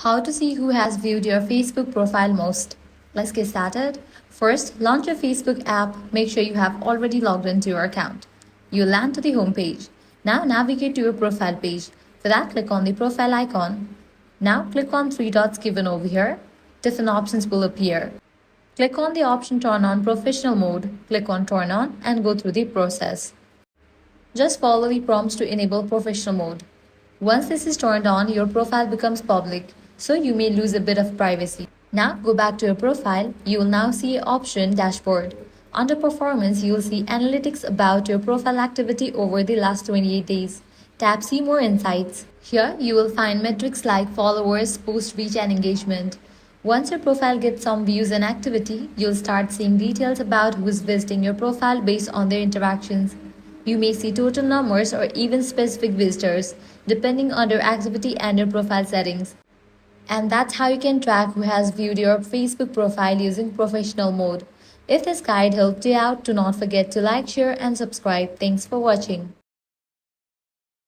How to see who has viewed your Facebook profile most. Let's get started. First, launch your Facebook app. Make sure you have already logged into your account. You'll land to the home page. Now navigate to your profile page. For that, click on the profile icon. Now click on three dots given over here. Different options will appear. Click on the option Turn on Professional Mode. Click on Turn on and go through the process. Just follow the prompts to enable professional mode. Once this is turned on, your profile becomes public, so you may lose a bit of privacy. Now go back to your profile. You will now see option Dashboard. Under Performance, you will see Analytics about your profile activity over the last 28 days. Tap See More Insights. Here you will find metrics like followers, post reach and engagement. Once your profile gets some views and activity, you'll start seeing details about who's visiting your profile based on their interactions. You may see total numbers or even specific visitors, depending on your activity and your profile settings. And that's how you can track who has viewed your Facebook profile using professional mode. If this guide helped you out, do not forget to like, share and subscribe. Thanks for watching.